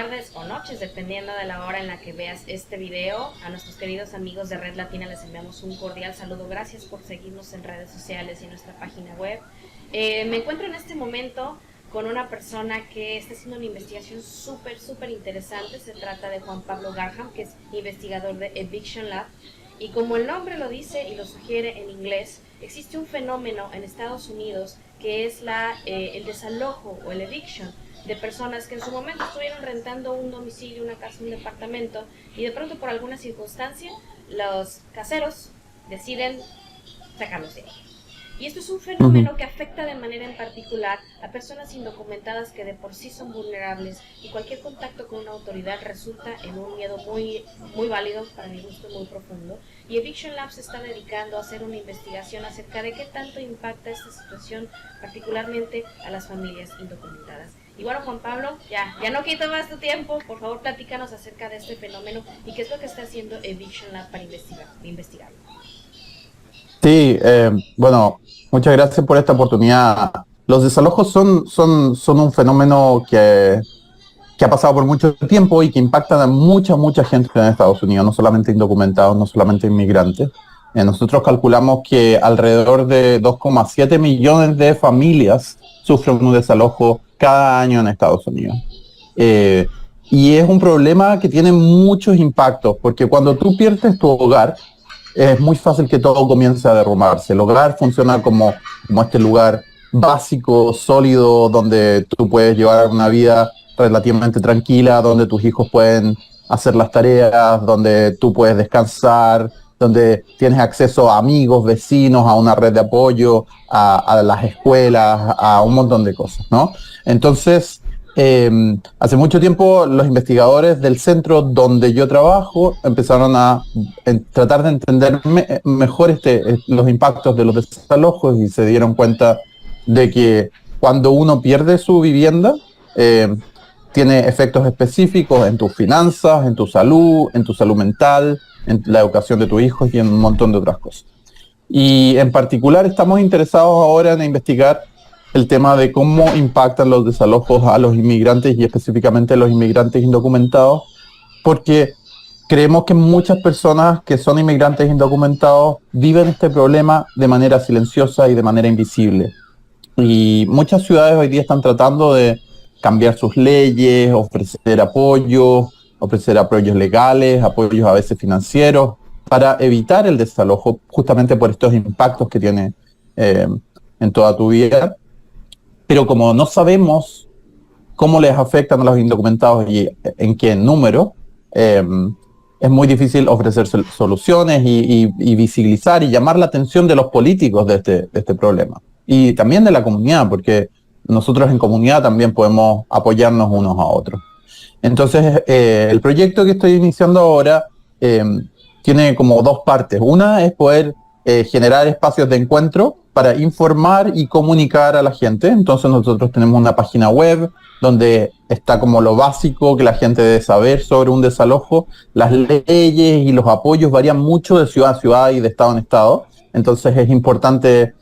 tardes o noches, dependiendo de la hora en la que veas este video. A nuestros queridos amigos de Red Latina les enviamos un cordial saludo. Gracias por seguirnos en redes sociales y en nuestra página web. Me encuentro en este momento con una persona que está haciendo una investigación súper interesante. Se trata de Juan Pablo Garham, que es investigador de Eviction Lab. Y como el nombre lo dice y lo sugiere en inglés, existe un fenómeno en Estados Unidos que es el desalojo o el eviction de personas que en su momento estuvieron rentando un domicilio, una casa, un departamento, y de pronto por alguna circunstancia los caseros deciden sacarlos de ahí. Y esto es un fenómeno que afecta de manera en particular a personas indocumentadas que de por sí son vulnerables, y cualquier contacto con una autoridad resulta en un miedo muy válido, para mi gusto muy profundo. Y Eviction Lab se está dedicando a hacer una investigación acerca de qué tanto impacta esta situación particularmente a las familias indocumentadas. Y bueno, Juan Pablo, ya no quito más tu tiempo, por favor platícanos acerca de este fenómeno y qué es lo que está haciendo Eviction Lab para investigarlo. Sí, bueno, muchas gracias por esta oportunidad. Los desalojos son un fenómeno que ha pasado por mucho tiempo y que impacta a mucha gente en Estados Unidos, no solamente indocumentados, no solamente inmigrantes. Nosotros calculamos que alrededor de 2,7 millones de familias sufren un desalojo cada año en Estados Unidos. Eh, y es un problema que tiene muchos impactos, porque cuando tú pierdes tu hogar, es muy fácil que todo comience a derrumbarse. El hogar funciona como este lugar básico, sólido, donde tú puedes llevar una vida relativamente tranquila, donde tus hijos pueden hacer las tareas, donde tú puedes descansar, donde tienes acceso a amigos, vecinos, a una red de apoyo, a las escuelas, a un montón de cosas, ¿no? Entonces, hace mucho tiempo los investigadores del centro donde yo trabajo empezaron a tratar de entender mejor los impactos de los desalojos y se dieron cuenta de que cuando uno pierde su vivienda, eh, tiene efectos específicos en tus finanzas, en tu salud mental, en la educación de tus hijos y en un montón de otras cosas. Y en particular estamos interesados ahora en investigar el tema de cómo impactan los desalojos a los inmigrantes y específicamente a los inmigrantes indocumentados, porque creemos que muchas personas que son inmigrantes indocumentados viven este problema de manera silenciosa y de manera invisible. Y muchas ciudades hoy día están tratando de cambiar sus leyes, ofrecer apoyos legales, apoyos a veces financieros, para evitar el desalojo, justamente por estos impactos que tiene eh, en toda tu vida. Pero como no sabemos cómo les afectan a los indocumentados y en qué número, eh, es muy difícil ofrecer soluciones y visibilizar y llamar la atención de los políticos de este problema. Y también de la comunidad, porque nosotros en comunidad también podemos apoyarnos unos a otros. Entonces, el proyecto que estoy iniciando ahora eh, tiene como dos partes. Una es poder generar espacios de encuentro para informar y comunicar a la gente. Entonces nosotros tenemos una página web donde está como lo básico que la gente debe saber sobre un desalojo. Las leyes y los apoyos varían mucho de ciudad a ciudad y de estado en estado. Entonces es importante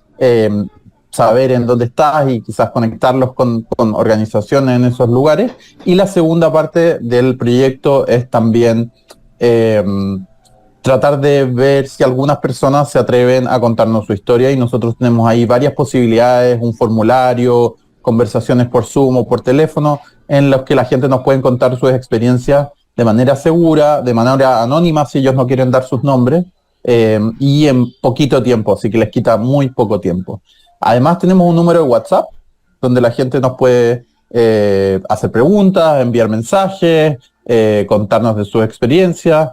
saber en dónde estás y quizás conectarlos con organizaciones en esos lugares. Y la segunda parte del proyecto es también tratar de ver si algunas personas se atreven a contarnos su historia, y nosotros tenemos ahí varias posibilidades, un formulario, conversaciones por Zoom o por teléfono, en los que la gente nos puede contar sus experiencias de manera segura, de manera anónima si ellos no quieren dar sus nombres, y en poquito tiempo, así que les quita muy poco tiempo. Además tenemos un número de WhatsApp donde la gente nos puede hacer preguntas, enviar mensajes, contarnos de sus experiencias,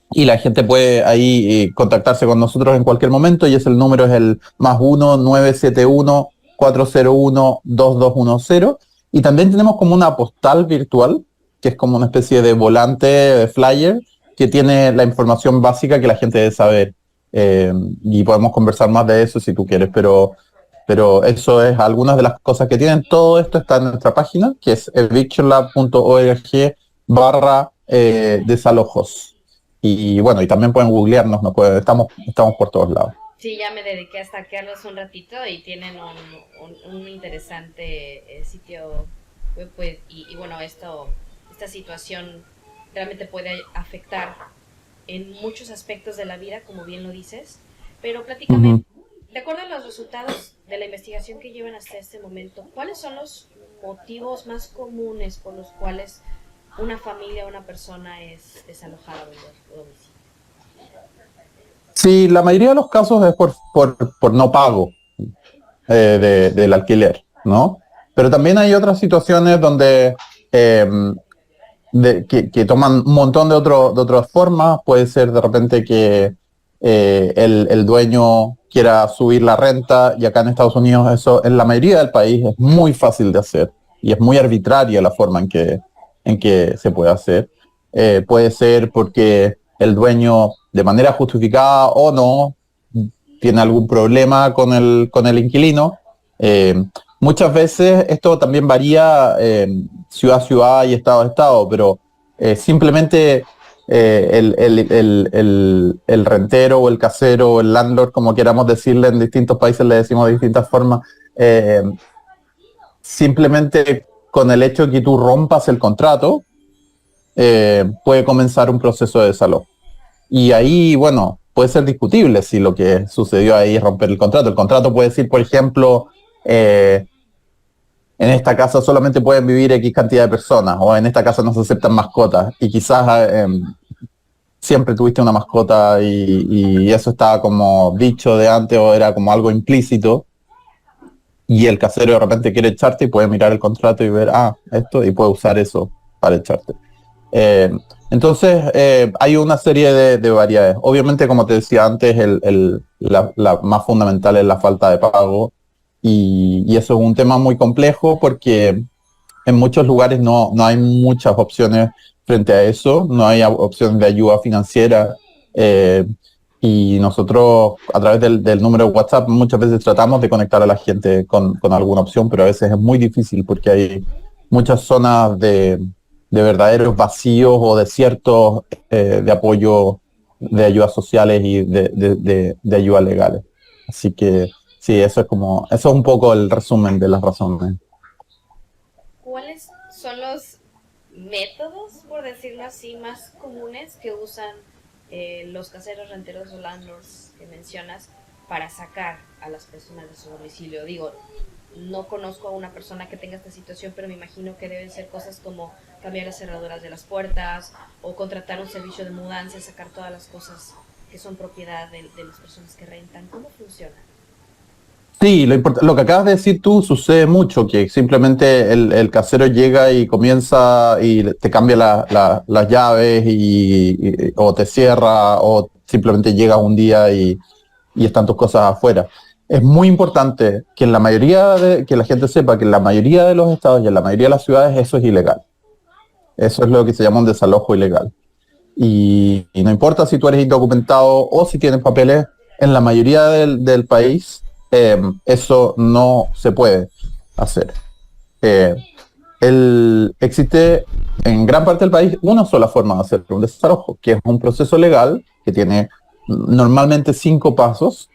y la gente puede ahí contactarse con nosotros en cualquier momento, y el número es el +1-971-401-2210. Y también tenemos como una postal virtual, que es como una especie de volante, de flyer, que tiene la información básica que la gente debe saber. Y podemos conversar más de eso si tú quieres, pero eso es algunas de las cosas que tienen. Todo esto está en nuestra página, que es evictionlab.org/desalojos. Y bueno, y también pueden googlearnos, estamos por todos lados. Sí, ya me dediqué a stalkearlos un ratito y tienen un interesante sitio pues, y bueno, esta situación realmente puede afectar en muchos aspectos de la vida, como bien lo dices, pero platícame, Ujú. de acuerdo a los resultados de la investigación que llevan hasta este momento, ¿cuáles son los motivos más comunes por los cuales una familia o una persona es desalojada del domicilio? Sí, la mayoría de los casos es por no pago del alquiler, ¿no? Pero también hay otras situaciones donde eh, que toman un montón de otras formas. Puede ser de repente que el dueño quiera subir la renta, y acá en Estados Unidos eso en la mayoría del país es muy fácil de hacer y es muy arbitraria la forma en que se puede hacer. Puede ser porque el dueño, de manera justificada o no, tiene algún problema con el inquilino. Eh, Muchas veces esto también varía ciudad a ciudad y estado a estado, pero simplemente el rentero o el casero o el landlord, como queramos decirle, en distintos países le decimos de distintas formas, eh, simplemente con el hecho de que tú rompas el contrato, puede comenzar un proceso de desalojo. Y ahí, bueno, puede ser discutible si lo que sucedió ahí es romper el contrato. El contrato puede decir, por ejemplo, en esta casa solamente pueden vivir X cantidad de personas, o en esta casa no se aceptan mascotas, y quizás siempre tuviste una mascota y eso estaba como dicho de antes o era como algo implícito, y el casero de repente quiere echarte y puede mirar el contrato y ver, esto, y puede usar eso para echarte. Eh, entonces, hay una serie de variedades. Obviamente, como te decía antes, la más fundamental es la falta de pago, y eso es un tema muy complejo porque en muchos lugares no hay muchas opciones frente a eso, no hay opciones de ayuda financiera. eh, y nosotros, a través del número de WhatsApp, muchas veces tratamos de conectar a la gente con alguna opción, pero a veces es muy difícil porque hay muchas zonas de verdaderos vacíos o desiertos de apoyo, de ayudas sociales y de ayudas legales. Así que sí, eso es un poco el resumen de las razones. ¿Cuáles son los métodos, por decirlo así, más comunes que usan los caseros, renteros o landlords que mencionas para sacar a las personas de su domicilio? Digo, no conozco a una persona que tenga esta situación, pero me imagino que deben ser cosas como cambiar las cerraduras de las puertas o contratar un servicio de mudanza, sacar todas las cosas que son propiedad de las personas que rentan. ¿Cómo funciona? Sí, lo que acabas de decir tú sucede mucho, que simplemente el casero llega y comienza y te cambia las llaves o te cierra, o simplemente llega un día y están tus cosas afuera. Es muy importante que que la gente sepa que en la mayoría de los estados y en la mayoría de las ciudades eso es ilegal. Eso es lo que se llama un desalojo ilegal. Y no importa si tú eres indocumentado o si tienes papeles, en la mayoría del país eso no se puede hacer. Eh, Existe en gran parte del país una sola forma de hacer un desalojo, que es un proceso legal que tiene normalmente 5 pasos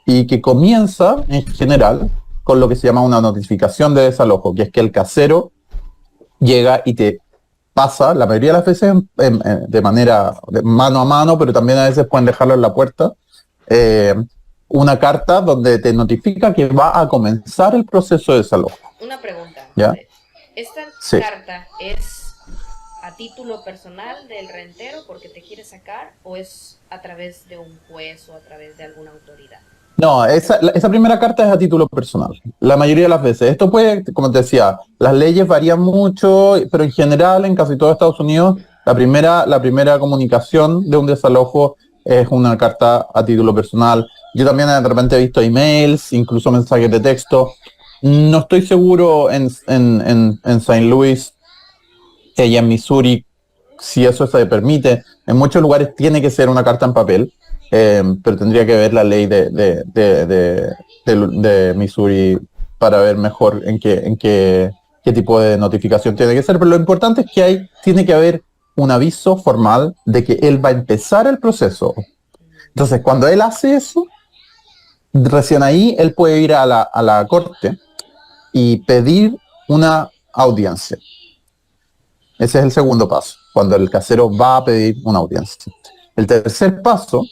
y que comienza en general con lo que se llama una notificación de desalojo, que es que el casero llega y te pasa, la mayoría de las veces de manera de mano a mano, pero también a veces pueden dejarlo en la puerta, eh, una carta donde te notifica que va a comenzar el proceso de desalojo. Una pregunta. ¿Ya? ¿Esta Sí. carta es a título personal del rentero porque te quiere sacar o es a través de un juez o a través de alguna autoridad? No, esa primera carta es a título personal, la mayoría de las veces. Esto puede, como te decía, las leyes varían mucho, pero en general, en casi todo Estados Unidos, la primera comunicación de un desalojo es una carta a título personal. Yo también de repente he visto emails, incluso mensajes de texto. No estoy seguro en Saint Louis y en Missouri si eso se permite. En muchos lugares tiene que ser una carta en papel, pero tendría que ver la ley de Missouri para ver mejor qué tipo de notificación tiene que ser. Pero lo importante es que tiene que haber un aviso formal de que él va a empezar el proceso. Entonces, cuando él hace eso, recién ahí él puede ir a la corte y pedir una audiencia. Ese es el segundo paso, cuando el casero va a pedir una audiencia. El tercer paso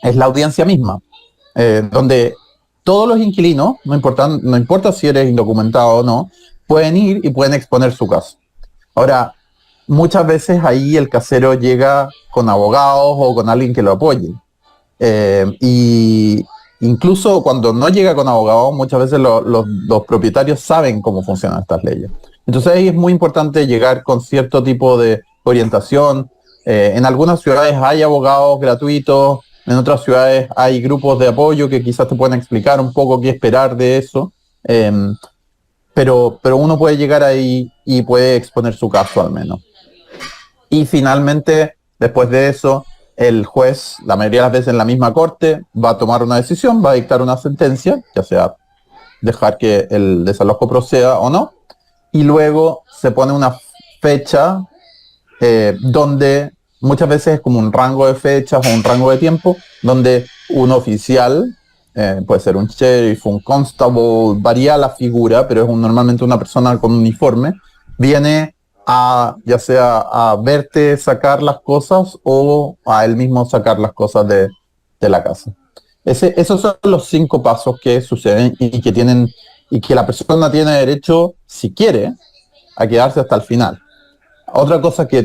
es la audiencia misma, donde todos los inquilinos, no importa si eres indocumentado o no, pueden ir y pueden exponer su caso. Ahora, muchas veces ahí el casero llega con abogados o con alguien que lo apoye. Y incluso cuando no llega con abogados, muchas veces los propietarios saben cómo funcionan estas leyes. Entonces ahí es muy importante llegar con cierto tipo de orientación. En algunas ciudades hay abogados gratuitos, en otras ciudades hay grupos de apoyo que quizás te pueden explicar un poco qué esperar de eso. Pero uno puede llegar ahí y puede exponer su caso al menos. Y finalmente, después de eso, el juez, la mayoría de las veces en la misma corte, va a tomar una decisión, va a dictar una sentencia, ya sea dejar que el desalojo proceda o no, y luego se pone una fecha donde muchas veces es como un rango de fechas o un rango de tiempo, donde un oficial, puede ser un sheriff, un constable, varía la figura, pero es normalmente una persona con uniforme, viene a, ya sea a verte sacar las cosas o a él mismo sacar las cosas de la casa. Esos son los 5 pasos que suceden y que la persona tiene derecho, si quiere, a quedarse hasta el final. Otra cosa que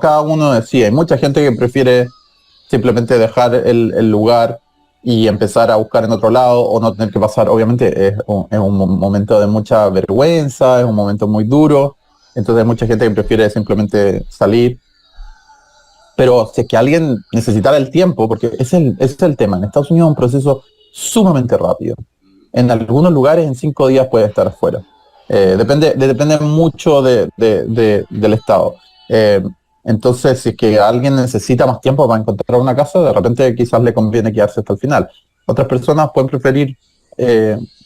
cada uno decide. Hay mucha gente que prefiere simplemente dejar el lugar y empezar a buscar en otro lado o no tener que pasar. Obviamente es un momento de mucha vergüenza, es un momento muy duro. Entonces hay mucha gente que prefiere simplemente salir. Pero si es que alguien necesitara el tiempo, porque ese es el tema. En Estados Unidos es un proceso sumamente rápido. En algunos lugares en 5 días puede estar afuera. Depende mucho del estado. Entonces, si es que alguien necesita más tiempo para encontrar una casa, de repente quizás le conviene quedarse hasta el final. Otras personas pueden preferir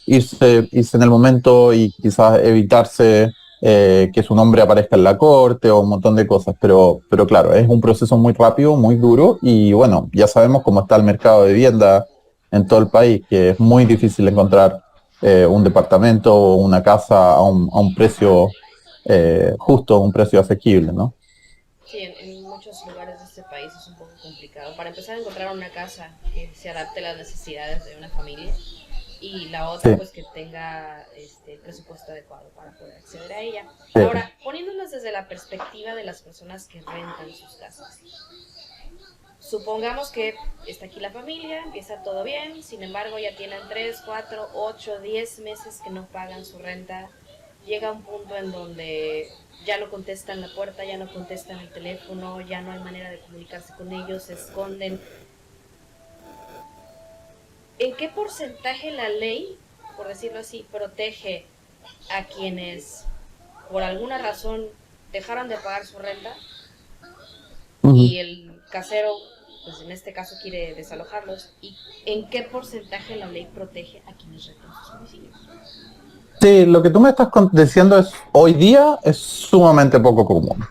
irse en el momento y quizás evitarse que su nombre aparezca en la corte o un montón de cosas. Pero claro, es un proceso muy rápido, muy duro y bueno, ya sabemos cómo está el mercado de vivienda en todo el país, que es muy difícil encontrar un departamento o una casa a un precio justo, un precio asequible, ¿no? Sí, en muchos lugares de este país es un poco complicado. Para empezar a encontrar una casa que se adapte a las necesidades de una familia y la otra, sí, pues que tenga el presupuesto adecuado para poder acceder a ella. Sí. Ahora, poniéndonos desde la perspectiva de las personas que rentan sus casas. Supongamos que está aquí la familia, empieza todo bien, sin embargo ya tienen 3, 4, 8, 10 meses que no pagan su renta. Llega un punto en donde ya no contestan la puerta, ya no contestan el teléfono, ya no hay manera de comunicarse con ellos, se esconden. ¿En qué porcentaje la ley, por decirlo así, protege a quienes por alguna razón dejaron de pagar su renta y el casero, pues en este caso quiere desalojarlos? ¿Y en qué porcentaje la ley protege a quienes rentan sus domicilios? Sí, lo que tú me estás diciendo hoy día es sumamente poco común.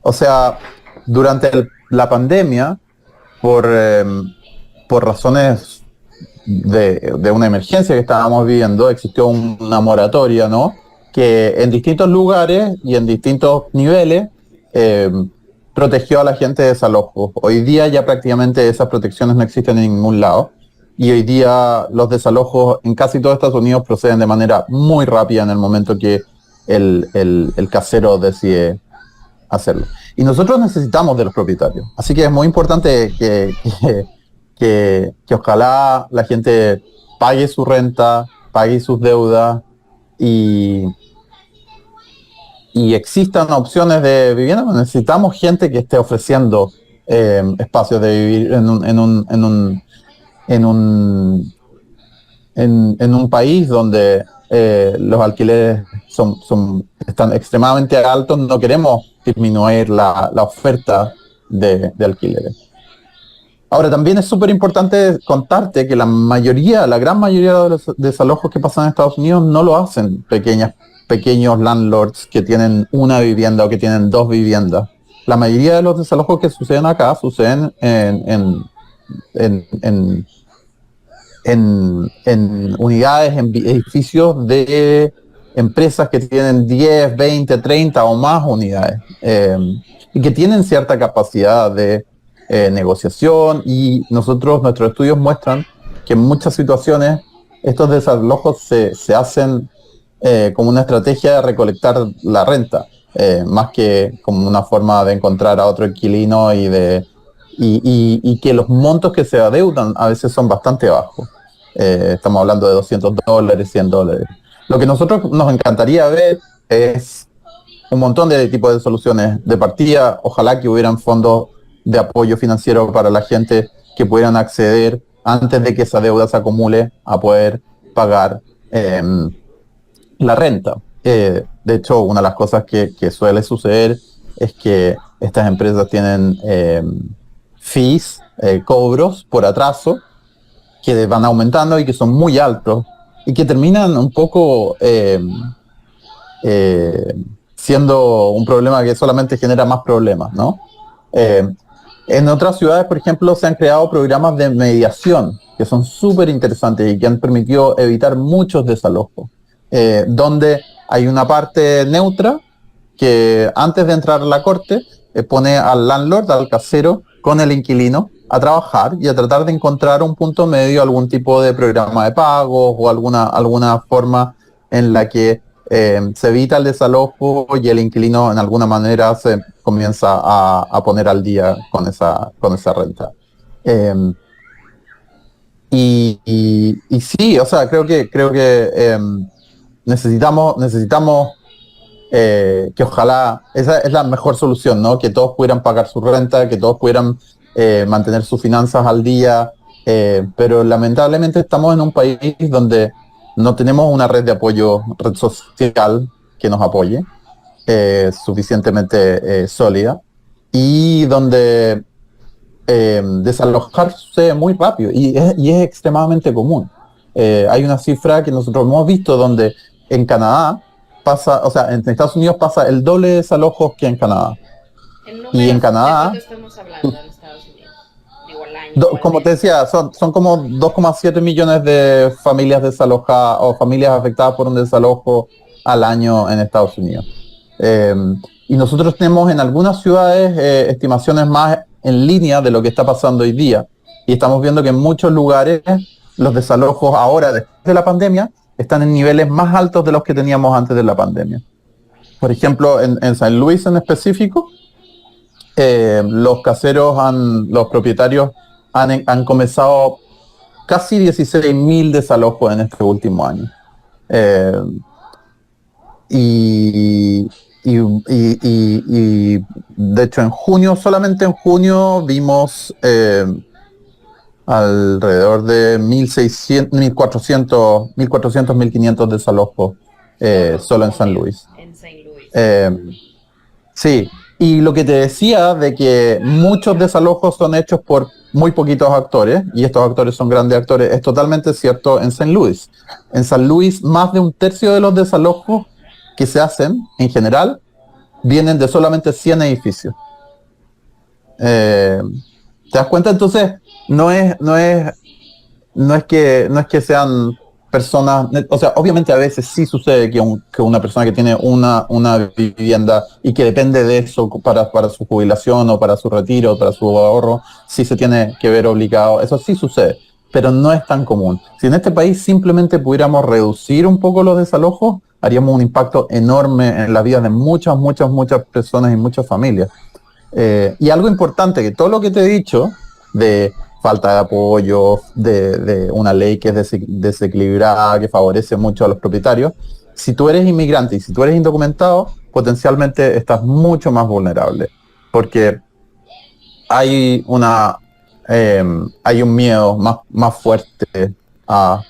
O sea, durante la pandemia, por razones de una emergencia que estábamos viviendo, existió una moratoria, ¿no? Que en distintos lugares y en distintos niveles protegió a la gente de desalojos. Hoy día ya prácticamente esas protecciones no existen en ningún lado. Y hoy día los desalojos en casi todo Estados Unidos proceden de manera muy rápida en el momento que el casero decide hacerlo. Y nosotros necesitamos de los propietarios. Así que es muy importante que ojalá la gente pague su renta, pague sus deudas y existan opciones de vivienda. Necesitamos gente que esté ofreciendo espacios de vivir en un país donde los alquileres están extremadamente altos. No queremos disminuir la oferta de alquileres. Ahora, también es súper importante contarte que la gran mayoría de los desalojos que pasan en Estados Unidos no lo hacen pequeños landlords que tienen una vivienda o que tienen 2 viviendas. La mayoría de los desalojos que suceden acá suceden en unidades, en edificios de empresas que tienen 10, 20, 30 o más unidades y que tienen cierta capacidad de negociación, y nuestros estudios muestran que en muchas situaciones estos desalojos se hacen como una estrategia de recolectar la renta, más que como una forma de encontrar a otro inquilino y que los montos que se adeudan a veces son bastante bajos. Estamos hablando de $200, $100. Lo que nosotros nos encantaría ver es un montón de tipos de soluciones de partida. Ojalá que hubieran fondos de apoyo financiero para la gente que pudieran acceder antes de que esa deuda se acumule a poder pagar la renta. De hecho, una de las cosas que suele suceder es que estas empresas tienen fees, cobros por atraso, que van aumentando y que son muy altos y que terminan un poco siendo un problema que solamente genera más problemas, ¿no? En otras ciudades, por ejemplo, se han creado programas de mediación que son súper interesantes y que han permitido evitar muchos desalojos, donde hay una parte neutra que antes de entrar a la corte pone al landlord, al casero, con el inquilino a trabajar y a tratar de encontrar un punto medio, algún tipo de programa de pagos o alguna forma en la que se evita el desalojo y el inquilino en alguna manera se comienza a poner al día con esa renta. Y sí, o sea, creo que necesitamos que ojalá, esa es la mejor solución, ¿no? Que todos pudieran pagar su renta, que todos pudieran mantener sus finanzas al día, pero lamentablemente estamos en un país donde no tenemos una red de apoyo, red social que nos apoye suficientemente sólida, y donde desalojarse muy rápido y es extremadamente común. Hay una cifra que nosotros hemos visto donde en Canadá pasa, o sea, en Estados Unidos pasa el doble de desalojos que en Canadá. Y en Canadá, ¿de cuánto estamos hablando en Estados Unidos? Digo, al año, como te decía, son como 2,7 millones de familias desalojadas o familias afectadas por un desalojo al año en Estados Unidos. Y nosotros tenemos en algunas ciudades estimaciones más en línea de lo que está pasando hoy día. Y estamos viendo que en muchos lugares los desalojos ahora, después de la pandemia, están en niveles más altos de los que teníamos antes de la pandemia. Por ejemplo, en San Luis en específico, los caseros, los propietarios han comenzado casi 16.000 desalojos en este último año. Y de hecho en junio, solamente en junio, vimos alrededor de 1.600, 1.400, 1.500 desalojos solo en San Luis. Sí, y lo que te decía de que muchos desalojos son hechos por muy poquitos actores, y estos actores son grandes actores, es totalmente cierto en San Luis. En San Luis, más de un tercio de los desalojos que se hacen, en general, vienen de solamente 100 edificios. ¿Te das cuenta? Entonces, no es que sean personas, o sea, obviamente a veces sí sucede que una persona que tiene una vivienda y que depende de eso para su jubilación o para su retiro o para su ahorro, sí se tiene que ver obligado, eso sí sucede, pero no es tan común. Si en este país simplemente pudiéramos reducir un poco los desalojos, haríamos un impacto enorme en la vida de muchas personas y muchas familias. Y algo importante, que todo lo que te he dicho de falta de apoyo, de una ley que es desequilibrada, que favorece mucho a los propietarios, si tú eres inmigrante y si tú eres indocumentado, potencialmente estás mucho más vulnerable, porque hay un miedo más fuerte a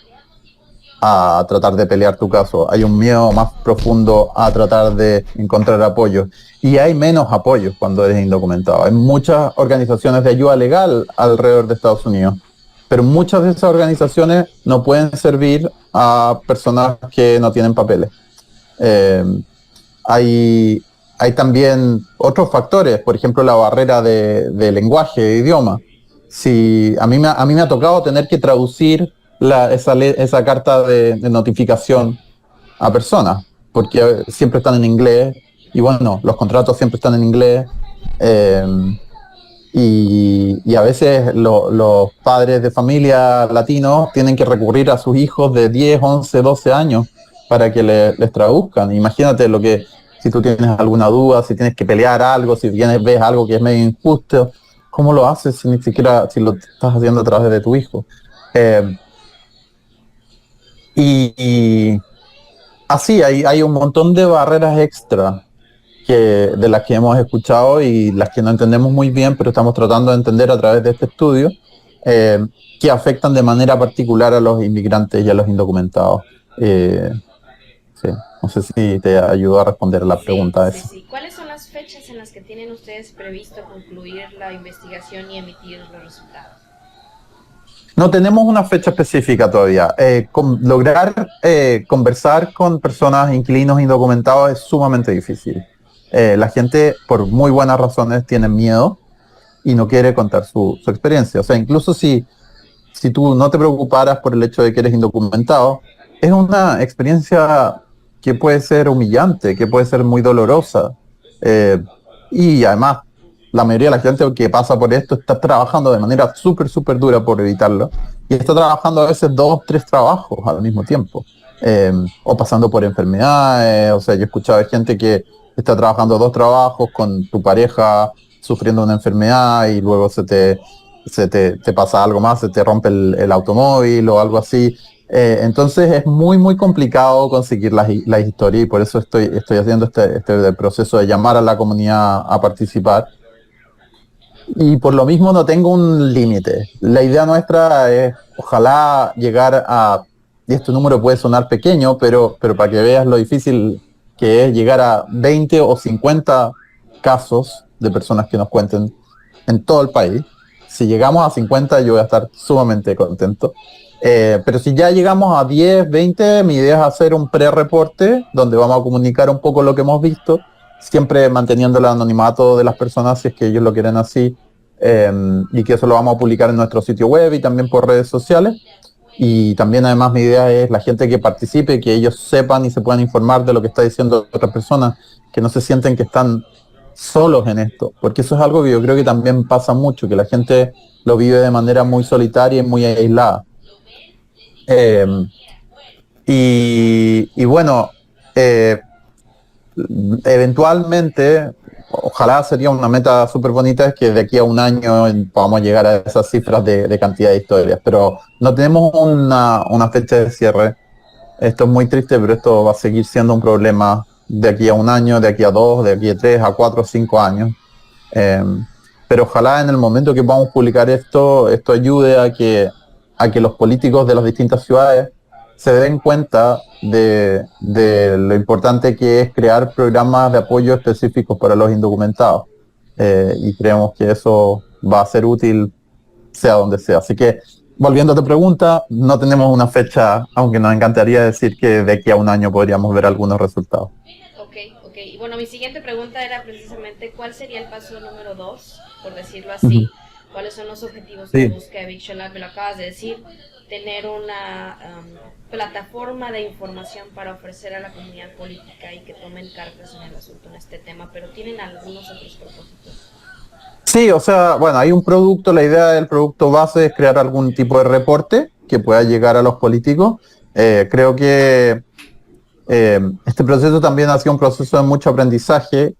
tratar de pelear tu caso, hay un miedo más profundo a tratar de encontrar apoyo, y hay menos apoyo cuando eres indocumentado. Hay muchas organizaciones de ayuda legal alrededor de Estados Unidos, pero muchas de esas organizaciones no pueden servir a personas que no tienen papeles. Hay también otros factores, por ejemplo la barrera de lenguaje, de idioma. Si a mí me ha tocado tener que traducir esa carta de notificación a personas, porque siempre están en inglés, y bueno, los contratos siempre están en inglés, eh, y a veces los padres de familia latinos tienen que recurrir a sus hijos de 10, 11, 12 años para que les traduzcan. Imagínate si tú tienes alguna duda, si tienes que pelear algo, si ves algo que es medio injusto, ¿cómo lo haces si ni siquiera si lo estás haciendo a través de tu hijo? Eh, y así hay un montón de barreras extra de las que hemos escuchado y las que no entendemos muy bien, pero estamos tratando de entender a través de este estudio, que afectan de manera particular a los inmigrantes y a los indocumentados. Sí, no sé si te ayudó a responder la pregunta esa. Sí. ¿Cuáles son las fechas en las que tienen ustedes previsto concluir la investigación y emitir los resultados? No tenemos una fecha específica todavía. Lograr conversar con personas, inquilinos indocumentados es sumamente difícil. La gente, por muy buenas razones, tiene miedo y no quiere contar su experiencia. O sea, incluso si tú no te preocuparas por el hecho de que eres indocumentado, es una experiencia que puede ser humillante, que puede ser muy dolorosa. Y además, la mayoría de la gente que pasa por esto está trabajando de manera súper, súper dura por evitarlo. Y está trabajando a veces 2, 3 trabajos al mismo tiempo. O pasando por enfermedades. O sea, yo he escuchado de gente que está trabajando 2 trabajos con tu pareja sufriendo una enfermedad y luego te pasa algo más, se te rompe el automóvil o algo así. Entonces es muy, muy complicado conseguir las historias y por eso estoy haciendo este proceso de llamar a la comunidad a participar. Y por lo mismo no tengo un límite. La idea nuestra es ojalá llegar y este número puede sonar pequeño, pero para que veas lo difícil que es llegar a 20 o 50 casos de personas que nos cuenten en todo el país. Si llegamos a 50 yo voy a estar sumamente contento. Pero si ya llegamos a 10, 20, mi idea es hacer un pre-reporte donde vamos a comunicar un poco lo que hemos visto, siempre manteniendo el anonimato de las personas si es que ellos lo quieren así, y que eso lo vamos a publicar en nuestro sitio web y también por redes sociales. Y también además mi idea es la gente que participe, que ellos sepan y se puedan informar de lo que está diciendo otra persona, que no se sienten que están solos en esto, porque eso es algo que yo creo que también pasa mucho, que la gente lo vive de manera muy solitaria y muy aislada. Y bueno, eventualmente, ojalá sería una meta súper bonita, es que de aquí a un año podamos llegar a esas cifras de cantidad de historias, pero no tenemos una fecha de cierre. Esto es muy triste, pero esto va a seguir siendo un problema de aquí a un año, de aquí a 2, de aquí a 3, a 4, 5 años. Pero ojalá en el momento que podamos publicar esto ayude a que los políticos de las distintas ciudades se den cuenta de lo importante que es crear programas de apoyo específicos para los indocumentados. Y creemos que eso va a ser útil sea donde sea. Así que, volviendo a tu pregunta, no tenemos una fecha, aunque nos encantaría decir que de aquí a un año podríamos ver algunos resultados. Ok. Y bueno, mi siguiente pregunta era precisamente ¿cuál sería el paso número 2, por decirlo así? ¿Cuáles son los objetivos que busca Eviction Lab? Me lo acabas de decir, tener una plataforma de información para ofrecer a la comunidad política y que tomen cartas en el asunto en este tema, pero ¿tienen algunos otros propósitos? Sí, o sea, bueno, hay un producto, la idea del producto base es crear algún tipo de reporte que pueda llegar a los políticos. Creo que este proceso también ha sido un proceso de mucho aprendizaje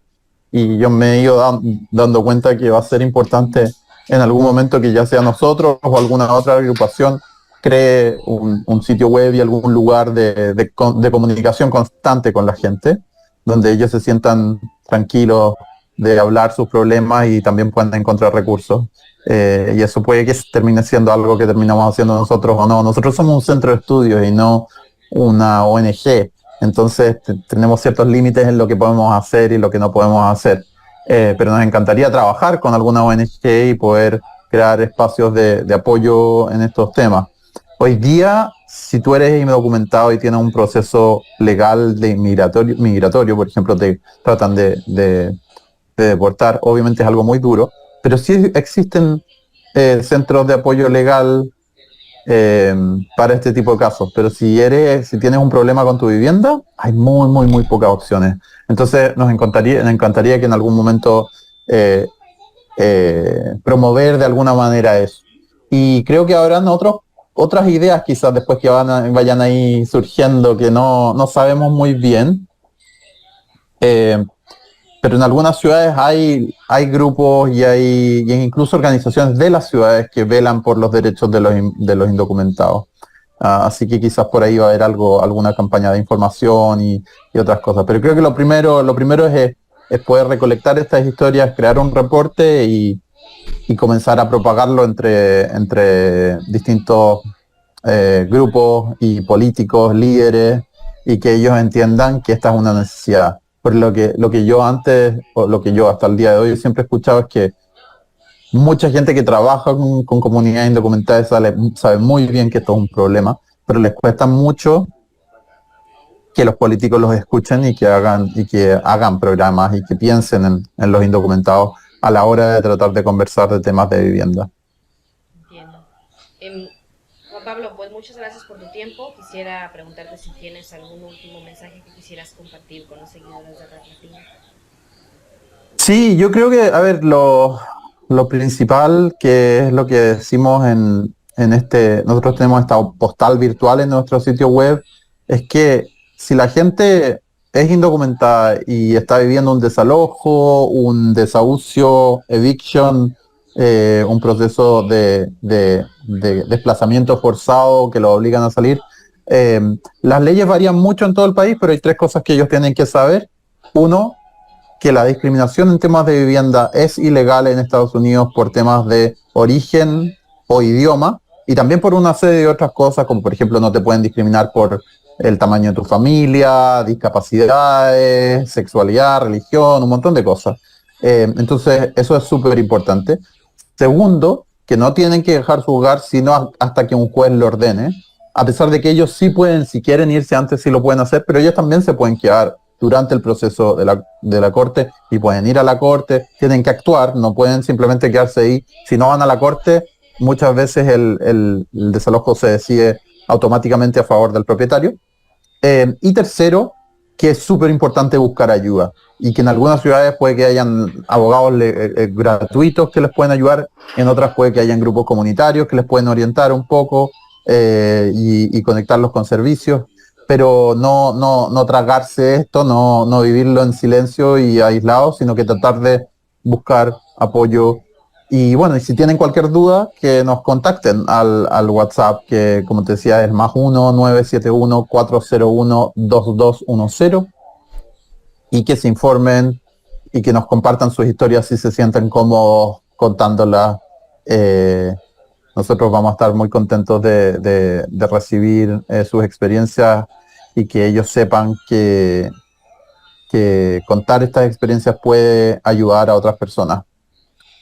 y yo me he ido dando cuenta que va a ser importante en algún momento que ya sea nosotros o alguna otra agrupación cree un sitio web y algún lugar de comunicación constante con la gente, donde ellos se sientan tranquilos de hablar sus problemas y también puedan encontrar recursos. Y eso puede que termine siendo algo que terminamos haciendo nosotros o no. Nosotros somos un centro de estudios y no una ONG. Entonces tenemos ciertos límites en lo que podemos hacer y lo que no podemos hacer. Pero nos encantaría trabajar con alguna ONG y poder crear espacios de apoyo en estos temas. Hoy día, si tú eres indocumentado y tienes un proceso legal de migratorio, por ejemplo, te tratan de deportar, obviamente es algo muy duro, pero sí existen centros de apoyo legal eh, para este tipo de casos. Pero si tienes un problema con tu vivienda, hay muy pocas opciones. Entonces nos encantaría que en algún momento eh, promover de alguna manera eso. Y creo que habrán otras ideas quizás después que vayan ahí surgiendo que no sabemos muy bien. Eh, pero en algunas ciudades hay grupos y hay incluso organizaciones de las ciudades que velan por los derechos de los indocumentados. Así que quizás por ahí va a haber alguna campaña de información y otras cosas. Pero creo que lo primero es poder recolectar estas historias, crear un reporte y comenzar a propagarlo entre distintos grupos y políticos, líderes, y que ellos entiendan que esta es una necesidad. Por lo que yo antes, o lo que yo hasta el día de hoy siempre he escuchado es que mucha gente que trabaja con comunidades indocumentadas sabe muy bien que esto es un problema, pero les cuesta mucho que los políticos los escuchen y que hagan programas y que piensen en los indocumentados a la hora de tratar de conversar de temas de vivienda. Entiendo. Juan Pablo, pues muchas gracias por tu tiempo. Quisiera preguntarte si tienes algún último mensaje que quisieras compartir con los seguidores de Red Latina. Sí, yo creo que, a ver, lo principal que es lo que decimos nosotros tenemos esta postal virtual en nuestro sitio web, es que si la gente es indocumentada y está viviendo un desalojo, un desahucio, eviction, un proceso de desplazamiento forzado que lo obligan a salir, eh, las leyes varían mucho en todo el país, pero hay tres cosas que ellos tienen que saber. Uno, que la discriminación en temas de vivienda es ilegal en Estados Unidos por temas de origen o idioma, y también por una serie de otras cosas, como por ejemplo no te pueden discriminar por el tamaño de tu familia, discapacidades, sexualidad, religión, un montón de cosas. Entonces, eso es súper importante. Segundo, que no tienen que dejar su hogar sino hasta que un juez lo ordene, a pesar de que ellos sí pueden, si quieren irse antes, sí lo pueden hacer, pero ellos también se pueden quedar durante el proceso de la corte y pueden ir a la corte, tienen que actuar, no pueden simplemente quedarse ahí. Si no van a la corte, muchas veces el desalojo se decide automáticamente a favor del propietario. Y tercero, que es súper importante buscar ayuda y que en algunas ciudades puede que hayan abogados gratuitos que les pueden ayudar, en otras puede que hayan grupos comunitarios que les pueden orientar un poco y conectarlos con servicios, pero no tragarse esto, no vivirlo en silencio y aislado, sino que tratar de buscar apoyo. Y bueno, y si tienen cualquier duda, que nos contacten al WhatsApp, que como te decía es +1 971 401 2210, y que se informen y que nos compartan sus historias si se sienten cómodos contándolas. Eh, Nosotros vamos a estar muy contentos de recibir sus experiencias y que ellos sepan que contar estas experiencias puede ayudar a otras personas.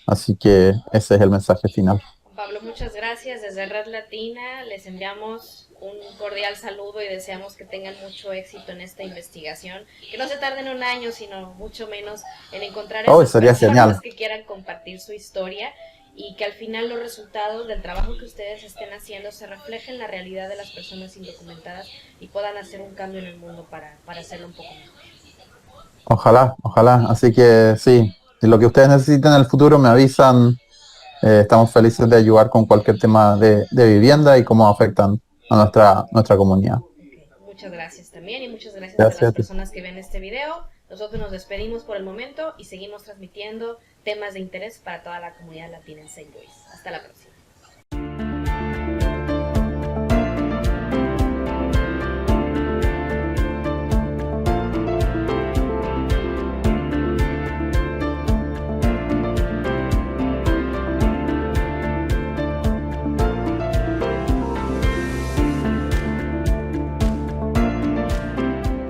Así que ese es el mensaje final. Pablo, muchas gracias. Desde Red Latina les enviamos un cordial saludo y deseamos que tengan mucho éxito en esta investigación. Que no se tarden un año, sino mucho menos en encontrar esas Sería personas genial. que quieran compartir su historia y que al final los resultados del trabajo que ustedes estén haciendo se reflejen en la realidad de las personas indocumentadas y puedan hacer un cambio en el mundo para hacerlo un poco mejor. Ojalá. Así que sí, si lo que ustedes necesiten en el futuro me avisan. Estamos felices de ayudar con cualquier tema de vivienda y cómo afectan a nuestra comunidad. Okay. Muchas gracias también y muchas gracias a Gracias las a ti. personas que ven este video. Nosotros nos despedimos por el momento y seguimos transmitiendo temas de interés para toda la comunidad latina en Saint Louis. Hasta la próxima.